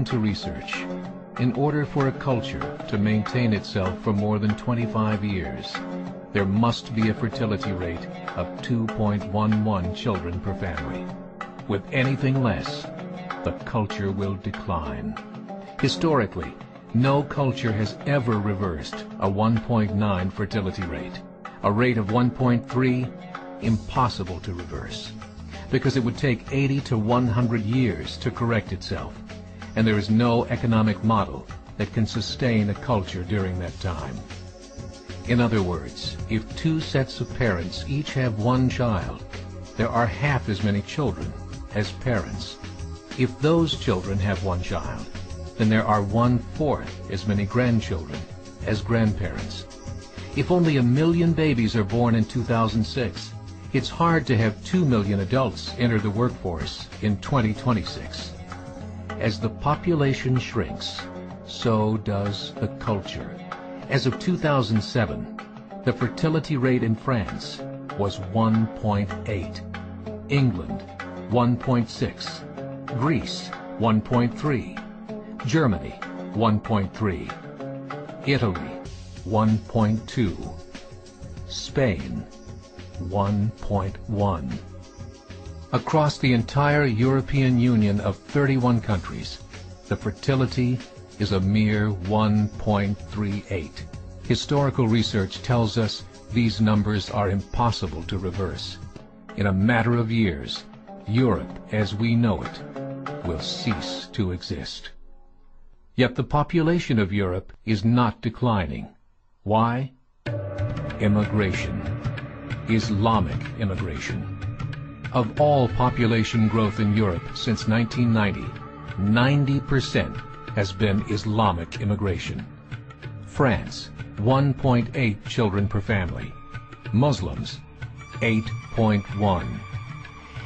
According to research, in order for a culture to maintain itself for more than 25 years, there must be a fertility rate of 2.11 children per family. With anything less, the culture will decline. Historically, no culture has ever reversed a 1.9 fertility rate. A rate of 1.3, impossible to reverse, because it would take 80 to 100 years to correct itself, and there is no economic model that can sustain a culture during that time. In other words, if two sets of parents each have one child, there are half as many children as parents. If those children have one child, then there are 1/4 as many grandchildren as grandparents. If only 1 million babies are born in 2006, it's hard to have 2 million adults enter the workforce in 2026. As the population shrinks, so does the culture. As of 2007, the fertility rate in France was 1.8, England 1.6, Greece 1.3, Germany 1.3, Italy 1.2, Spain 1.1. Across the entire European Union of 31 countries, the fertility is a mere 1.38. Historical research tells us these numbers are impossible to reverse. In a matter of years, Europe as we know it will cease to exist. Yet the population of Europe is not declining. Why? Immigration. Islamic immigration. Of all population growth in Europe since 1990, 90% has been Islamic immigration. France, 1.8 children per family. Muslims, 8.1.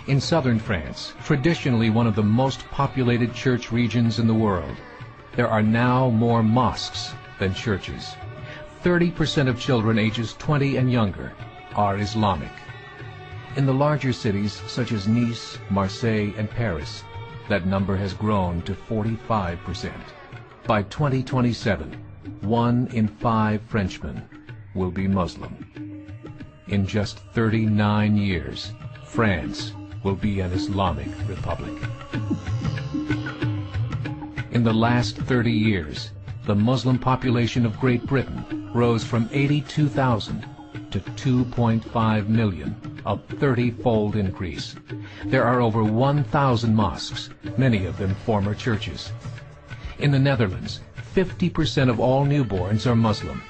In southern France, traditionally one of the most populated church regions in the world, there are now more mosques than churches. 30% of children ages 20 and younger are Islamic. In the larger cities such as Nice, Marseille, and Paris, that number has grown to 45%. By 2027, 1 in 5 Frenchmen will be Muslim. In just 39 years, France will be an Islamic republic. In the last 30 years, the Muslim population of Great Britain rose from 82,000 to 2.5 million, a 30-fold increase. There are over 1,000 mosques, many of them former churches. In the Netherlands, 50% of all newborns are Muslim,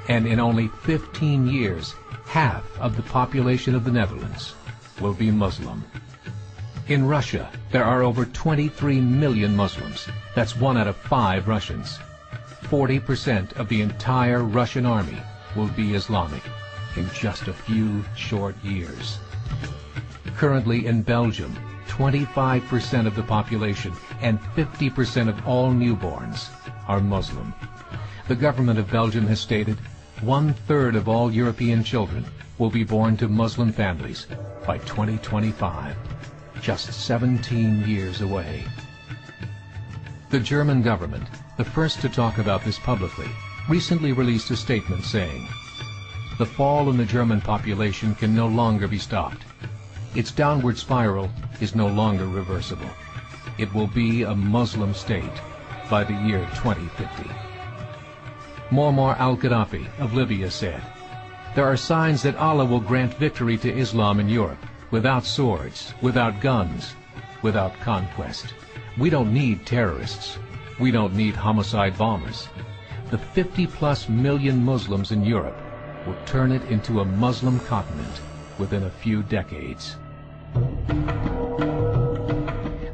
and in only 15 years, half of the population of the Netherlands will be Muslim. In Russia, there are over 23 million Muslims. That's 1 out of 5 Russians. 40% of the entire Russian army will be Islamic in just a few short years. Currently in Belgium, 25% of the population and 50% of all newborns are Muslim. The government of Belgium has stated 1/3 of all European children will be born to Muslim families by 2025, just 17 years away. The German government, the first to talk about this publicly, recently released a statement saying, "The fall in the German population can no longer be stopped. Its downward spiral is no longer reversible. It will be a Muslim state by the year 2050. Muammar al-Gaddafi of Libya said, "There are signs that Allah will grant victory to Islam in Europe, without swords, without guns, without conquest. We don't need terrorists. We don't need homicide bombers. The 50+ million Muslims in Europe will turn it into a Muslim continent within a few decades."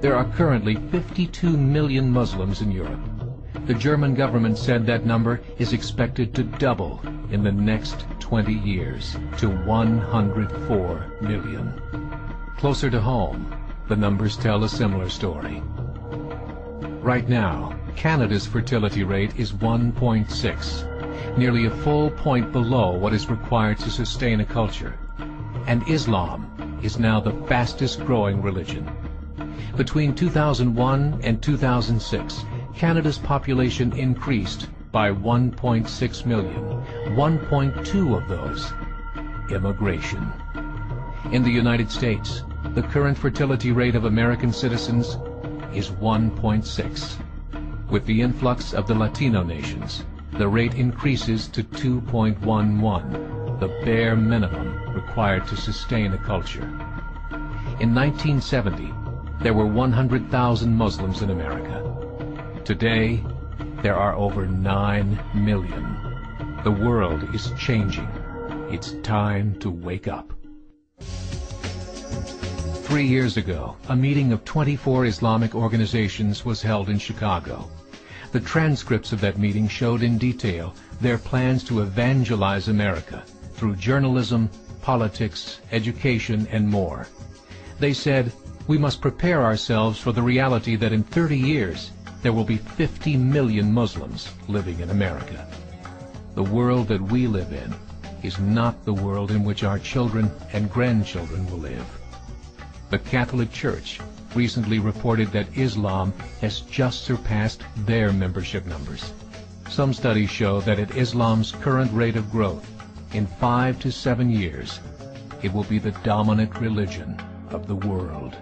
There are currently 52 million Muslims in Europe. The German government said that number is expected to double in the next 20 years to 104 million. Closer to home, the numbers tell a similar story. Right now, Canada's fertility rate is 1.6, nearly a full point below what is required to sustain a culture. And Islam is now the fastest growing religion. Between 2001 and 2006, Canada's population increased by 1.6 million, 1.2 of those immigration. In the United States, the current fertility rate of American citizens is 1.6. With the influx of the Latino nations, the rate increases to 2.11, the bare minimum required to sustain a culture. In 1970, there were 100,000 Muslims in America. Today, there are over 9 million. The world is changing. It's time to wake up. 3 years ago, a meeting of 24 Islamic organizations was held in Chicago. The transcripts of that meeting showed in detail their plans to evangelize America through journalism, politics, education, and more. They said, we must prepare ourselves for the reality that in 30 years, there will be 50 million Muslims living in America. The world that we live in is not the world in which our children and grandchildren will live. The Catholic Church recently reported that Islam has just surpassed their membership numbers. Some studies show that at Islam's current rate of growth, in 5 to 7 years, it will be the dominant religion of the world.